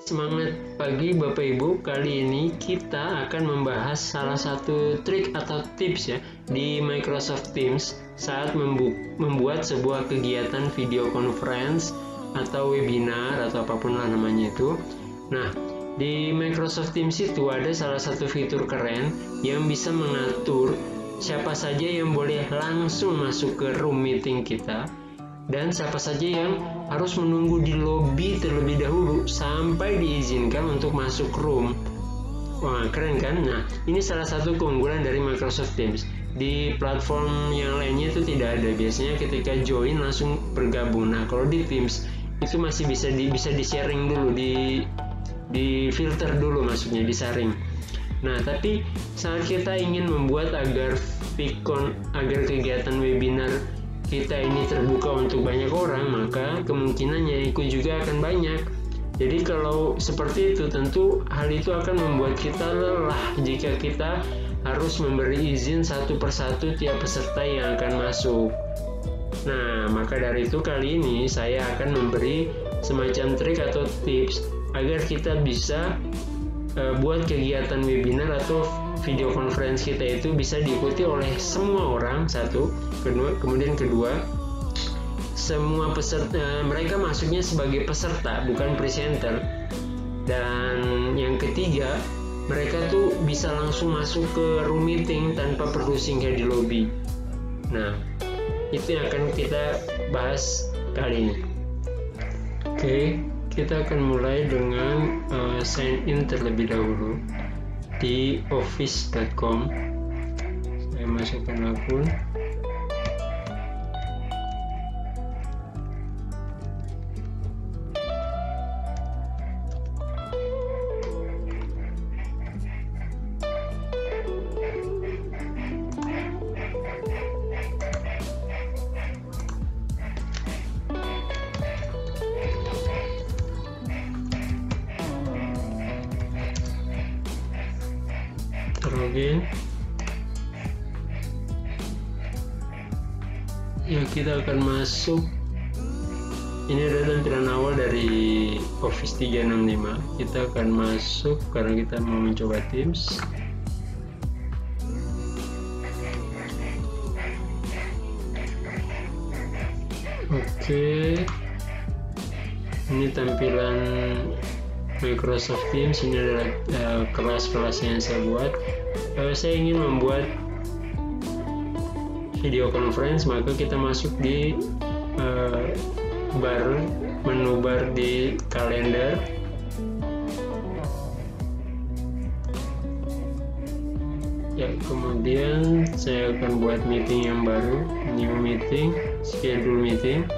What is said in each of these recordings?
Semangat pagi Bapak Ibu, kali ini kita akan membahas salah satu trik atau tips ya di Microsoft Teams saat membuat sebuah kegiatan video conference atau webinar atau apapun lah namanya itu. Nah, di Microsoft Teams itu ada salah satu fitur keren yang bisa mengatur siapa saja yang boleh langsung masuk ke room meeting kita dan siapa saja yang harus menunggu di lobby terlebih dahulu sampai diizinkan untuk masuk room. Wah, keren kan? Nah, ini salah satu keunggulan dari Microsoft Teams. Di platform yang lainnya itu tidak ada. Biasanya ketika join langsung bergabung. Nah, kalau di Teams itu masih bisa di-sharing dulu, di filter dulu, maksudnya disaring. Nah, tapi saat kita ingin membuat agar kegiatan webinar kita ini terbuka untuk banyak orang, maka kemungkinannya ikut juga akan banyak. Jadi kalau seperti itu, tentu hal itu akan membuat kita lelah jika kita harus memberi izin satu persatu tiap peserta yang akan masuk. Nah, maka dari itu kali ini saya akan memberi semacam trik atau tips agar kita bisa buat kegiatan webinar atau video conference kita itu bisa diikuti oleh semua orang, satu. Kemudian kedua, semua peserta, mereka masuknya sebagai peserta bukan presenter. Dan yang ketiga, mereka tuh bisa langsung masuk ke room meeting tanpa perlu singgah di lobby. Nah, itu yang akan kita bahas kali ini. Oke, kita akan mulai dengan sign in terlebih dahulu di office.com. Saya masukkan akun. Login. Ya, kita akan masuk. Ini adalah tampilan awal dari Office 365. Kita akan masuk karena kita mau mencoba Teams. Oke. Ini tampilan Microsoft Teams. Ini adalah kelas-kelas yang saya buat. Saya ingin membuat video conference, maka kita masuk di menu bar di kalender. Ya, kemudian saya akan buat meeting yang baru, new meeting, schedule meeting.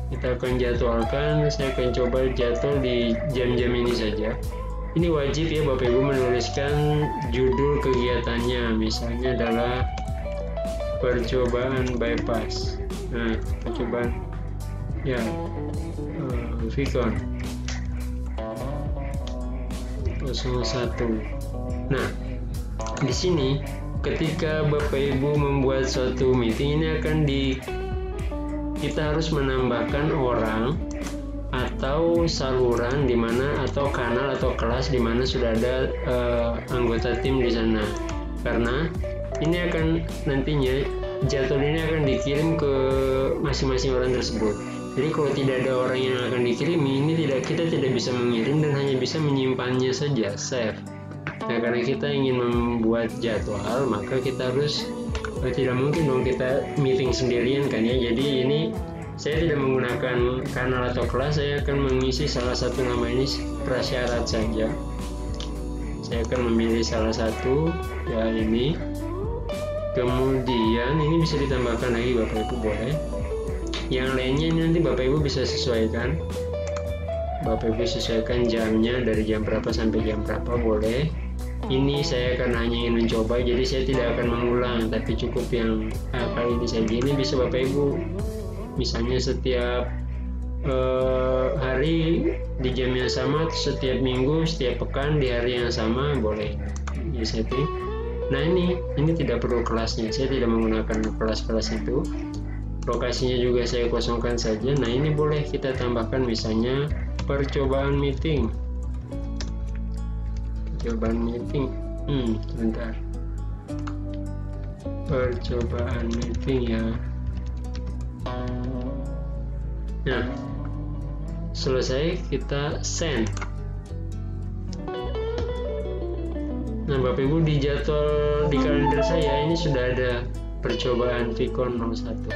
Kita akan jadwalkan. Saya akan coba jadwal di jam-jam ini saja. Ini wajib ya Bapak Ibu menuliskan judul kegiatannya, misalnya adalah percobaan bypass. Nah, percobaan ya Vicon 01. Nah, di sini ketika Bapak Ibu membuat suatu meeting, ini akan kita harus menambahkan orang atau saluran di mana, atau kanal atau kelas di mana sudah ada anggota tim di sana. Karena ini akan nantinya jadwal ini akan dikirim ke masing-masing orang tersebut. Jadi kalau tidak ada orang yang akan dikirimi, ini kita tidak bisa mengirim dan hanya bisa menyimpannya saja, save. Nah, karena kita ingin membuat jadwal, maka kita harus tidak mungkin dong kita meeting sendirian kan ya. Jadi ini saya tidak menggunakan kanal atau kelas, saya akan mengisi salah satu nama ini prasyarat saja. Saya akan memilih salah satu, ya ini. Kemudian ini bisa ditambahkan lagi Bapak Ibu, boleh. Yang lainnya ini nanti Bapak Ibu bisa sesuaikan. Bapak Ibu sesuaikan jamnya dari jam berapa sampai jam berapa, boleh. Ini saya akan hanya ingin mencoba, jadi saya tidak akan mengulang, tapi cukup yang kali ini saja. Ini bisa Bapak Ibu misalnya setiap hari di jam yang sama, setiap minggu, setiap pekan di hari yang sama, boleh di setting. Nah, ini tidak perlu kelasnya, saya tidak menggunakan kelas-kelas itu. Lokasinya juga saya kosongkan saja. Nah, ini boleh kita tambahkan misalnya percobaan meeting. Bentar. Percobaan meeting ya. Nah, selesai, kita send. Nah, Bapak Ibu, di jadwal di kalender saya ini sudah ada percobaan Vicon 01.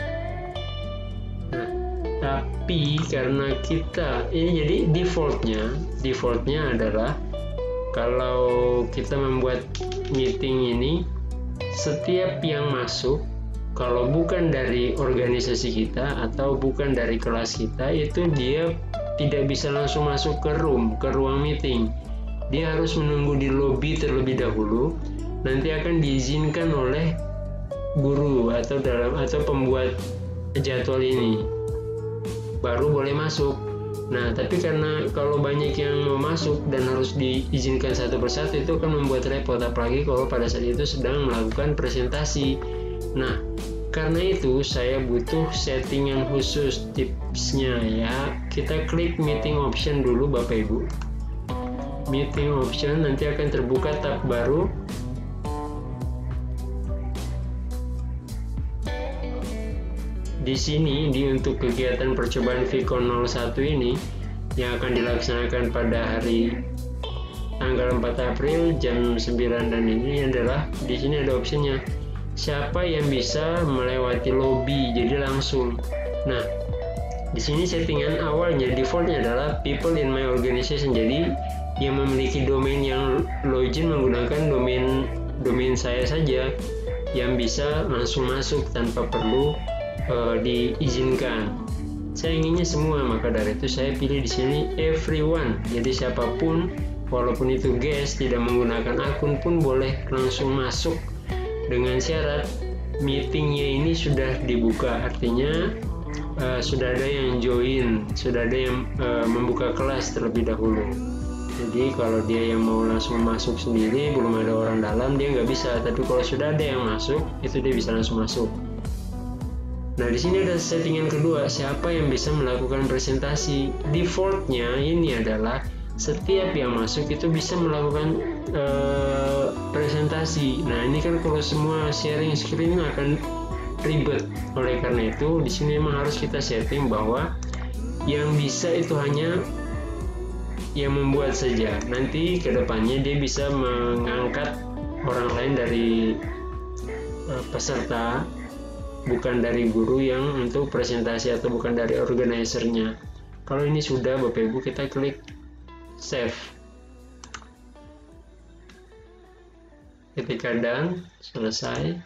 Nah, tapi karena kita ini, jadi defaultnya adalah kalau kita membuat meeting ini, setiap yang masuk, kalau bukan dari organisasi kita atau bukan dari kelas kita, itu dia tidak bisa langsung masuk ke ruang meeting. Dia harus menunggu di lobby terlebih dahulu, nanti akan diizinkan oleh guru atau pembuat jadwal ini, baru boleh masuk. Nah, tapi karena kalau banyak yang mau masuk dan harus diizinkan satu persatu, itu akan membuat repot, apalagi kalau pada saat itu sedang melakukan presentasi. Nah, karena itu saya butuh settingan khusus, tipsnya ya. Kita klik meeting option dulu Bapak Ibu. Meeting option, nanti akan terbuka tab baru. Di sini untuk kegiatan percobaan Vicon 01 ini yang akan dilaksanakan pada hari tanggal 4 April jam 9, dan ini adalah di sini ada opsinya siapa yang bisa melewati lobby, jadi langsung. Nah, di sini settingan awalnya defaultnya adalah people in my organization, jadi yang memiliki domain yang login menggunakan domain saya saja yang bisa langsung masuk tanpa perlu diizinkan. Saya inginnya semua, maka dari itu saya pilih di sini everyone. Jadi siapapun, walaupun itu guest tidak menggunakan akun pun boleh langsung masuk, dengan syarat meetingnya ini sudah dibuka, artinya sudah ada yang join, sudah ada yang membuka kelas terlebih dahulu. Jadi kalau dia yang mau langsung masuk sendiri, belum ada orang dalam, dia nggak bisa. Tapi kalau sudah ada yang masuk, itu dia bisa langsung masuk. Nah, di sini ada settingan kedua, siapa yang bisa melakukan presentasi. Defaultnya ini adalah setiap yang masuk itu bisa melakukan presentasi. Nah, ini kan kalau semua sharing screen akan ribet. Oleh karena itu, di sini memang harus kita setting bahwa yang bisa itu hanya yang membuat saja. Nanti kedepannya dia bisa mengangkat orang lain dari peserta, bukan dari guru yang untuk presentasi atau bukan dari organizernya. Kalau ini sudah Bapak Ibu, kita klik save. Ketika done, selesai.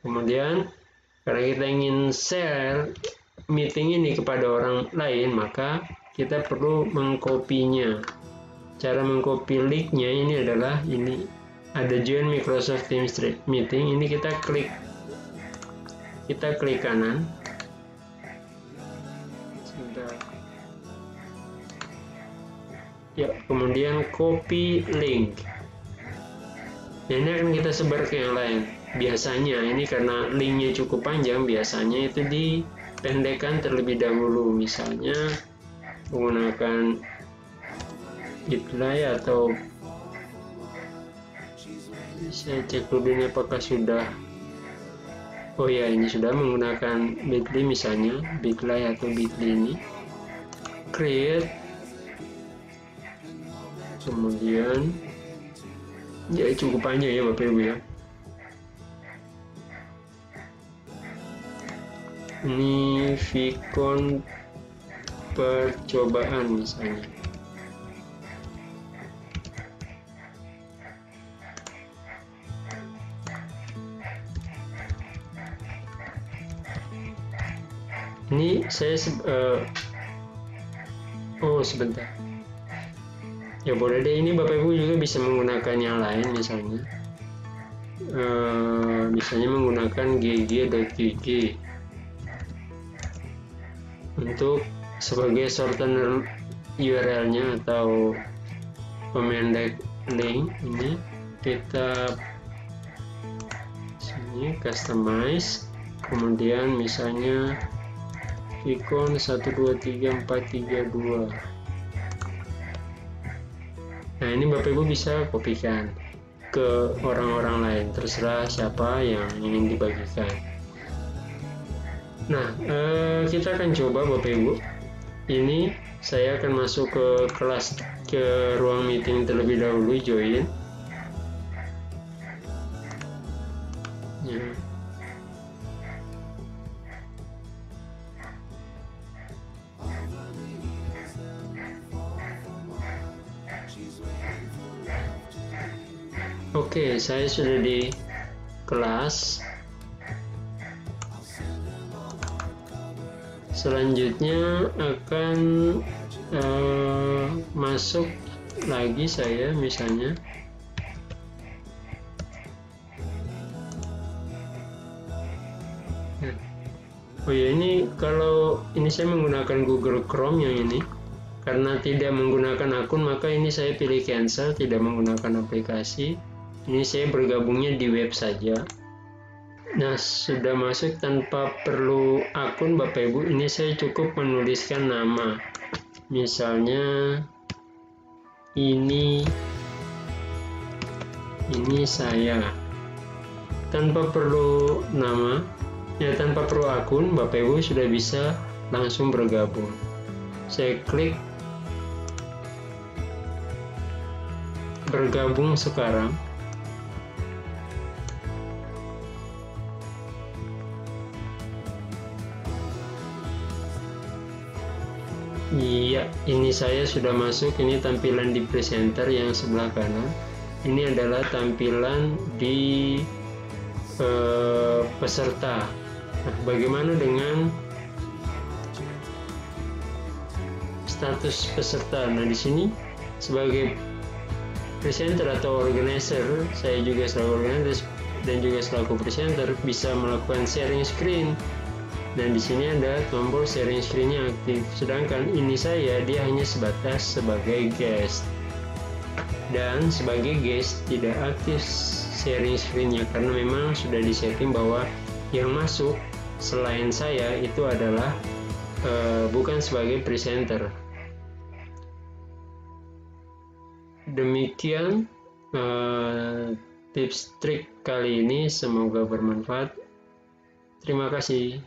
Kemudian karena kita ingin share meeting ini kepada orang lain, maka kita perlu mengkopinya. Cara mengcopy linknya ini adalah ini, ada join Microsoft Teams meeting. Ini kita klik kanan. Sebentar. Ya, kemudian copy link. Nah, ini akan kita sebar ke yang lain. Biasanya ini karena linknya cukup panjang, biasanya itu dipendekkan terlebih dahulu. Misalnya menggunakan Bitly atau saya cek dulu ini apakah sudah. Oh ya, ini sudah menggunakan Bitly, misalnya Bitly atau Bitly ini. Create, kemudian ya cukup panjang ya Bapak Ibu ya. Ini Vicon percobaan misalnya. Ini saya oh sebentar ya, boleh deh. Ini Bapak Ibu juga bisa menggunakan yang lain, misalnya menggunakan gg.gg untuk sebagai shortener URL-nya atau pemendek link. Ini kita sini customize, kemudian misalnya Vicon 123432. Nah, ini Bapak Ibu bisa kopikan ke orang-orang lain, terserah siapa yang ingin dibagikan. Nah, kita akan coba Bapak Ibu. Ini saya akan masuk ke kelas, ke ruang meeting terlebih dahulu, join. Ya. Oke, saya sudah di kelas. Selanjutnya akan masuk lagi saya misalnya. Oh ya, ini kalau ini saya menggunakan Google Chrome yang ini. Karena tidak menggunakan akun, maka ini saya pilih cancel, tidak menggunakan aplikasi. Ini saya bergabungnya di web saja. Nah, sudah masuk tanpa perlu akun Bapak Ibu. Ini saya cukup menuliskan nama. Misalnya ini saya. Tanpa perlu nama, ya tanpa perlu akun, Bapak Ibu sudah bisa langsung bergabung. Saya klik bergabung sekarang. Iya, ini saya sudah masuk. Ini tampilan di presenter yang sebelah kanan. Ini adalah tampilan di peserta. Nah, bagaimana dengan status peserta? Nah, di sini sebagai presenter atau organizer, saya juga selaku organizer dan juga selaku presenter bisa melakukan sharing screen. Dan di sini ada tombol sharing screen-nya aktif. Sedangkan ini dia hanya sebatas sebagai guest. Dan sebagai guest tidak aktif sharing screen-nya karena memang sudah disetting bahwa yang masuk selain saya itu adalah bukan sebagai presenter. Demikian tips trik kali ini, semoga bermanfaat. Terima kasih.